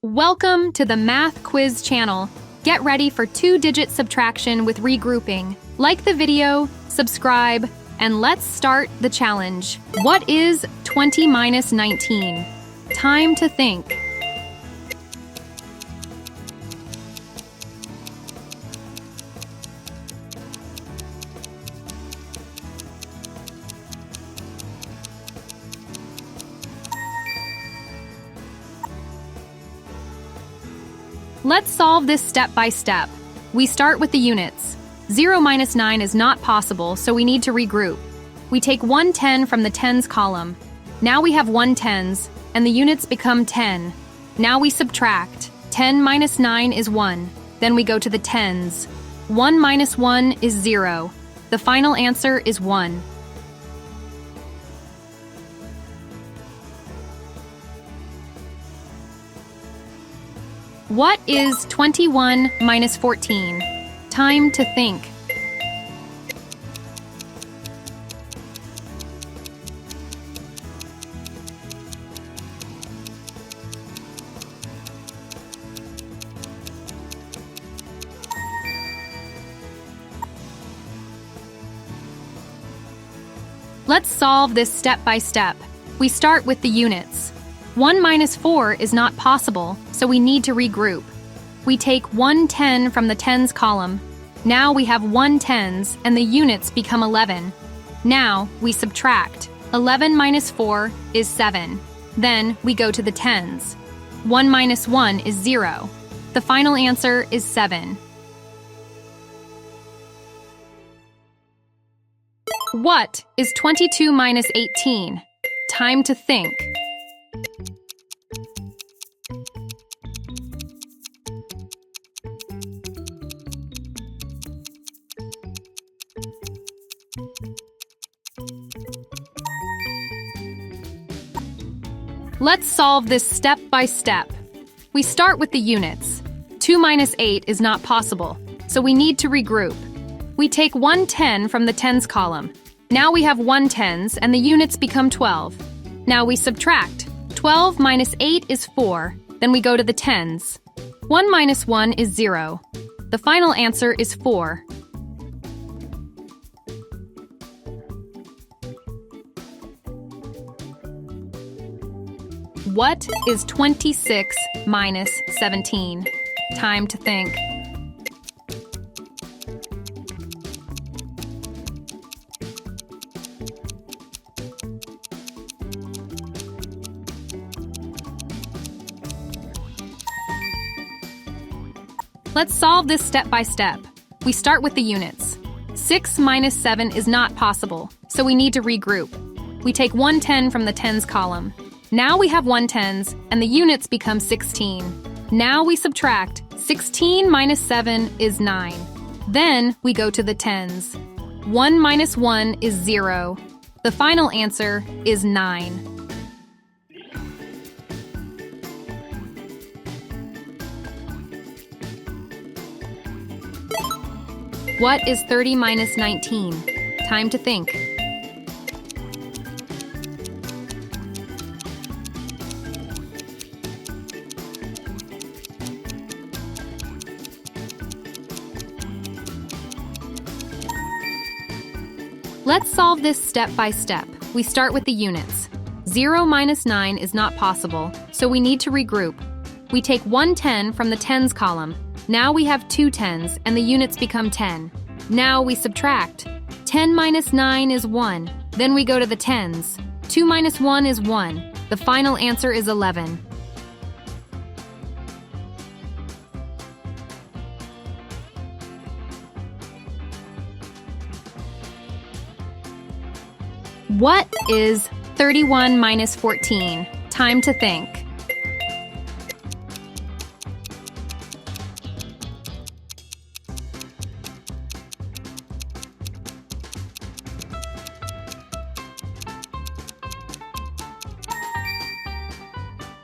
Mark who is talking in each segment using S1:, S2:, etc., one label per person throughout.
S1: Welcome to the Math Quiz channel. Get ready for two-digit subtraction with regrouping. Like the video, subscribe, and let's start the challenge. What is 20 minus 19? Time to think. Let's solve this step by step. We start with the units. 0 minus 9 is not possible, so we need to regroup. We take 110 from the tens column. Now we have 110s, and the units become 10. Now we subtract. 10 minus 9 is 1. Then we go to the tens. 1 minus 1 is 0. The final answer is 1. What is 21 minus 14? Time to think. Let's solve this step by step. We start with the units. 1 minus 4 is not possible, so we need to regroup. We take 110 from the tens column. Now we have 110s, and the units become 11. Now we subtract. 11 minus 4 is 7. Then we go to the tens. 1 minus 1 is 0. The final answer is 7. What is 22 minus 18? Time to think. Let's solve this step by step. We start with the units. 2 minus 8 is not possible, so we need to regroup. We take 110 from the tens column. Now we have 110s, and the units become 12. Now we subtract. 12 minus 8 is 4. Then we go to the tens. 1 minus 1 is 0. The final answer is 4. What is 26 minus 17? Time to think. Let's solve this step by step. We start with the units. 6 minus 7 is not possible, so we need to regroup. We take 110 from the tens column. Now we have 110s, and the units become 16. Now we subtract. 16 minus 7 is 9. Then we go to the tens. 1 minus 1 is 0. The final answer is 9. What is 30 minus 19? Time to think. Let's solve this step by step. We start with the units. 0 minus 9 is not possible, so we need to regroup. We take 110 from the tens column. Now we have 2 tens, and the units become 10. Now we subtract. 10 minus 9 is 1. Then we go to the tens. 2 minus 1 is 1. The final answer is 11. What is 31 minus 14? Time to think.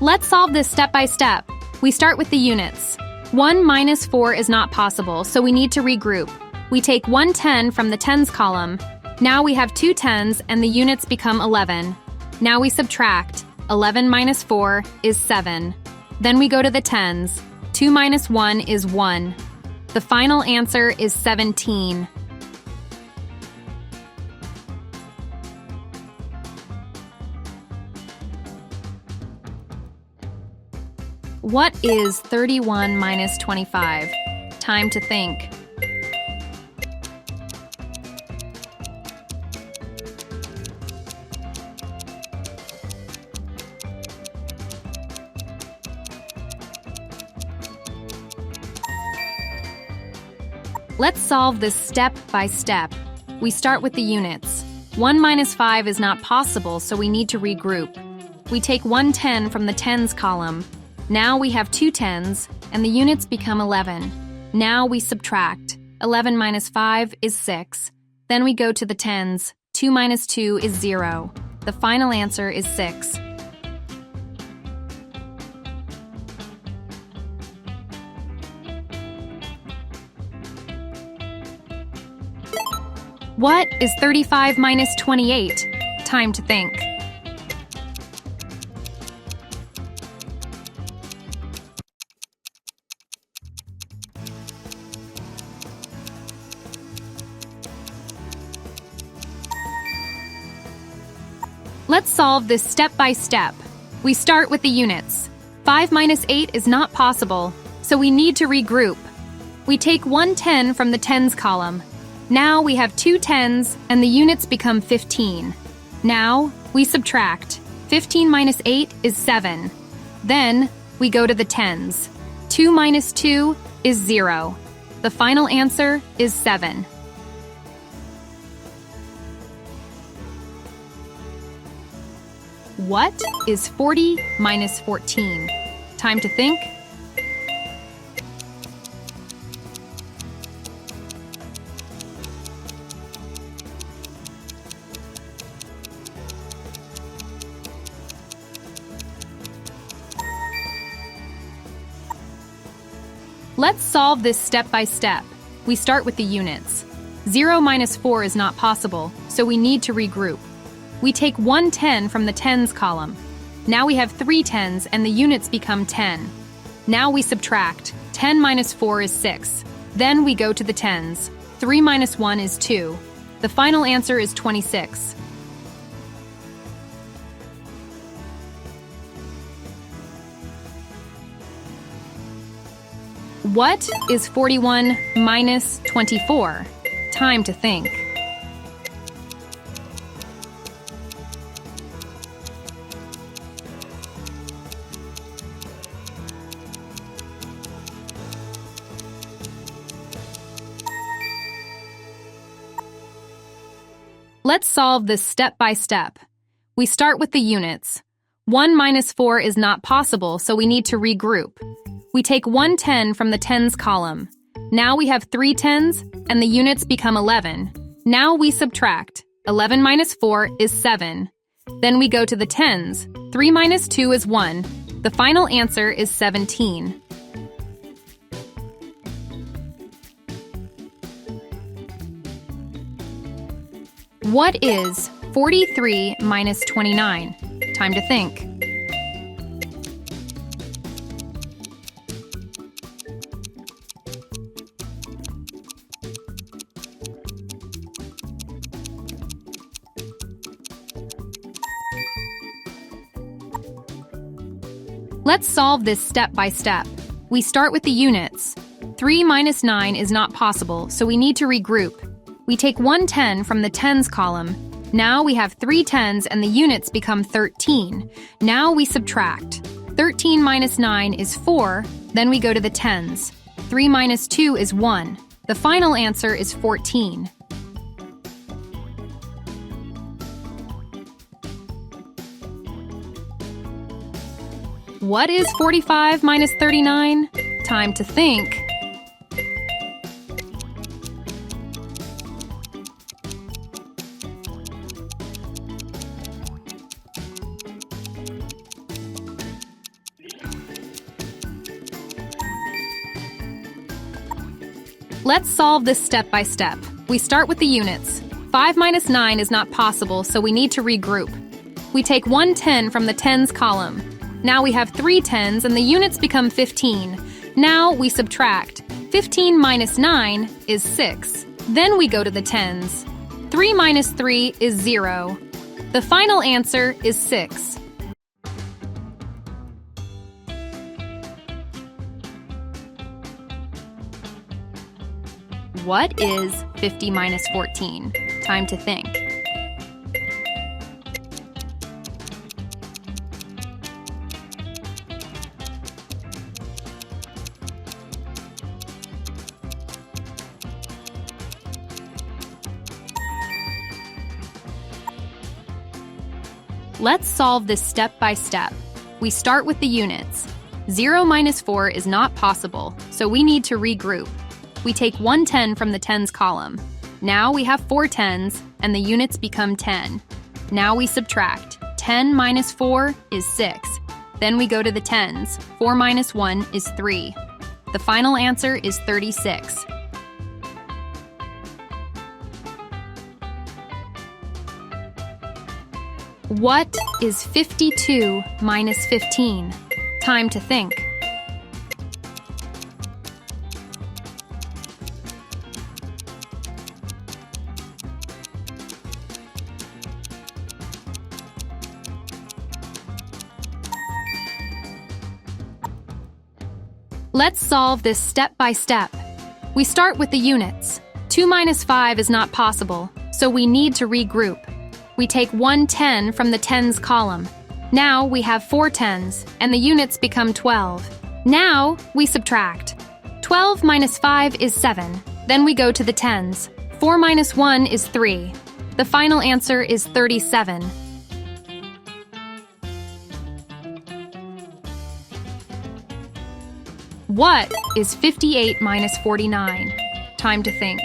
S1: Let's solve this step by step. We start with the units. 1 minus 4 is not possible, so we need to regroup. We take 110 from the tens column. Now we have 2 tens, and the units become 11. Now we subtract. 11 minus 4 is 7. Then we go to the tens. 2 minus 1 is 1. The final answer is 17. What is 31 minus 25? Time to think. Let's solve this step by step. We start with the units. 1 minus 5 is not possible, so we need to regroup. We take 1 10 from the tens column. Now we have 2 tens, and the units become 11. Now we subtract. 11 minus 5 is 6. Then we go to the tens. 2 minus 2 is 0. The final answer is 6. What is 35 minus 28? Time to think. Let's solve this step by step. We start with the units. 5 minus 8 is not possible, so we need to regroup. We take 1 10 from the tens column. Now we have 2 tens, and the units become 15. Now we subtract. 15 minus 8 is 7. Then we go to the tens. 2 minus 2 is 0. The final answer is 7. What is 40 minus 14? Time to think. Let's solve this step by step. We start with the units. 0 minus 4 is not possible, so we need to regroup. We take 1 10 from the tens column. Now we have 3 tens, and the units become 10. Now we subtract. 10 minus 4 is 6. Then we go to the tens. 3 minus 1 is 2. The final answer is 26. What is 41 minus 24? Time to think. Let's solve this step by step. We start with the units. 1 minus 4 is not possible, so we need to regroup. We take 1 10 from the tens column. Now we have 3 tens, and the units become 11. Now we subtract. 11 minus 4 is 7. Then we go to the tens. 3 minus 2 is 1. The final answer is 17. What is 43 minus 29? Time to think. Let's solve this step by step. We start with the units. 3 minus 9 is not possible, so we need to regroup. We take 1 10 from the tens column. Now we have 3 tens, and the units become 13. Now we subtract. 13 minus 9 is 4. Then we go to the tens. 3 minus 2 is 1. The final answer is 14. What is 45 minus 39? Time to think. Let's solve this step by step. We start with the units. 5 minus 9 is not possible, so we need to regroup. We take 1 10 from the tens column. Now we have 3 tens and the units become 15. Now we subtract. 15 minus 9 is 6. Then we go to the tens. 3 minus 3 is 0. The final answer is 6. What is 50 minus 14? Time to think. Let's solve this step by step. We start with the units. 0 minus 4 is not possible, so we need to regroup. We take 1 10 from the tens column. Now we have 4 tens, and the units become 10. Now we subtract. 10 minus 4 is 6. Then we go to the tens. 4 minus 1 is 3. The final answer is 36. What is 52 minus 15? Time to think. Let's solve this step by step. We start with the units. 2 minus 5 is not possible, so we need to regroup. We take 1 10 from the tens column. Now we have 4 tens, and the units become 12. Now we subtract. 12 minus 5 is 7. Then we go to the tens. 4 minus 1 is 3. The final answer is 37. What is 58 minus 49? Time to think.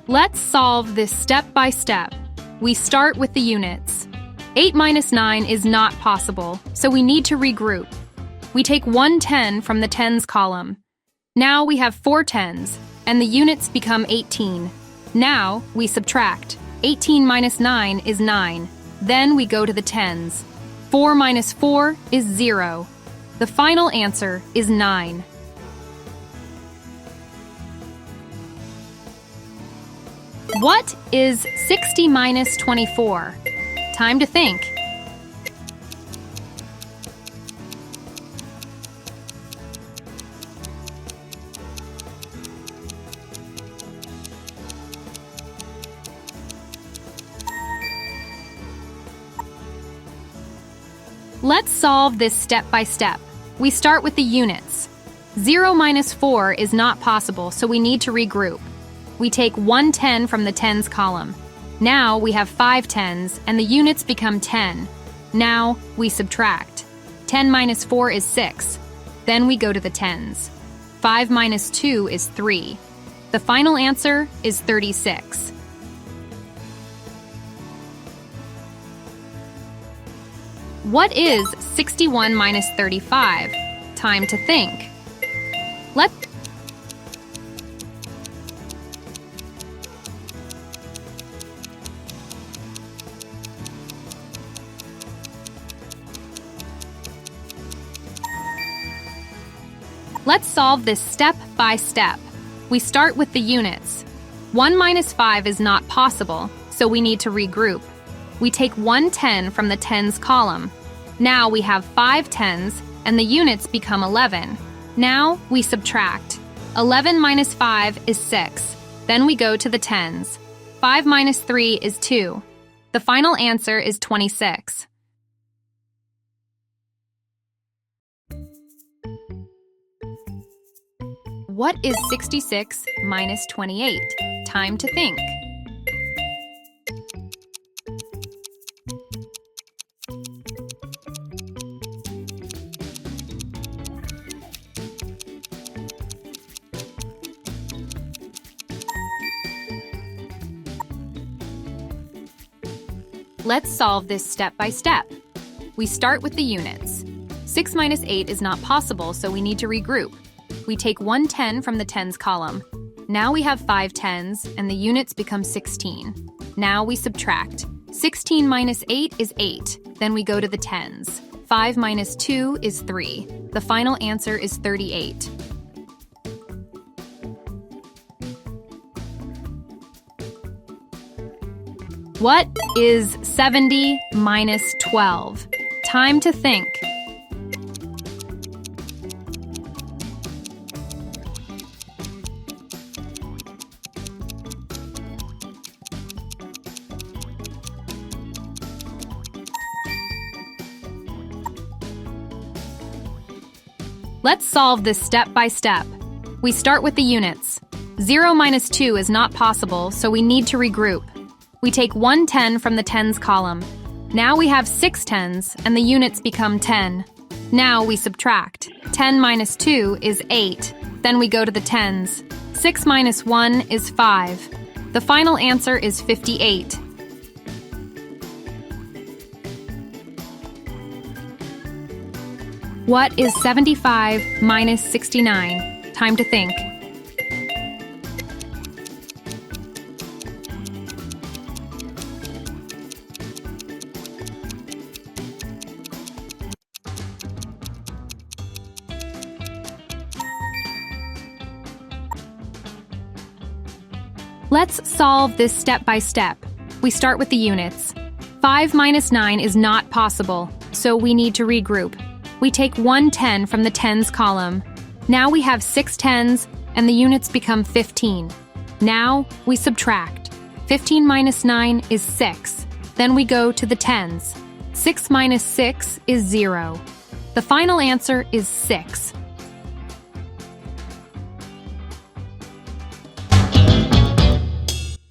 S1: Let's solve this step by step. We start with the units. 8 minus 9 is not possible, so we need to regroup. We take 1 10 from the tens column. Now we have 4 tens, and the units become 18. Now we subtract. 18 minus 9 is 9. Then we go to the tens. 4 minus 4 is 0. The final answer is 9. What is 60 minus 24? Time to think. Let's solve this step by step. We start with the units. 0 minus 4 is not possible, so we need to regroup. We take 1 10 from the tens column. Now we have 5 tens, and the units become 10. Now we subtract. 10 minus 4 is 6. Then we go to the tens. 5 minus 2 is 3. The final answer is 36. What is 61 minus 35? Time to think. Let's solve this step by step. We start with the units. 1 minus 5 is not possible, so we need to regroup. We take 1 10 from the tens column. Now we have 5 tens, and the units become 11. Now we subtract. 11 minus 5 is 6. Then we go to the tens. 5 minus 3 is 2. The final answer is 26. What is 66 minus 28? Time to think. Let's solve this step by step. We start with the units. 6 minus 8 is not possible, so we need to regroup. We take one 10 from the tens column. Now we have 5 tens, and the units become 16. Now we subtract. 16 minus 8 is 8. Then we go to the tens. 5 minus 2 is 3. The final answer is 38. What is 70 minus 12? Time to think. Let's solve this step by step. We start with the units. 0 minus 2 is not possible, so we need to regroup. We take one 10 from the tens column. Now we have 6 tens, and the units become 10. Now we subtract. 10 minus 2 is 8. Then we go to the tens. 6 minus 1 is 5. The final answer is 58. What is 75 minus 69? Time to think. Let's solve this step by step. We start with the units. 5 minus 9 is not possible, so we need to regroup. We take one 10 from the tens column. Now we have 6 tens, and the units become 15. Now we subtract. 15 minus 9 is 6. Then we go to the tens. 6 minus 6 is 0. The final answer is 6.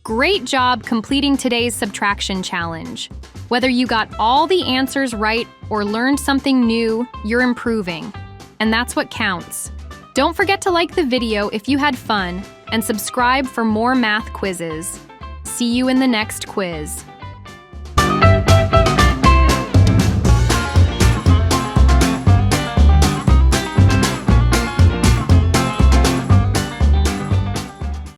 S1: Great job completing today's subtraction challenge. Whether you got all the answers right or learned something new, you're improving. And that's what counts. Don't forget to like the video if you had fun and subscribe for more math quizzes. See you in the next quiz.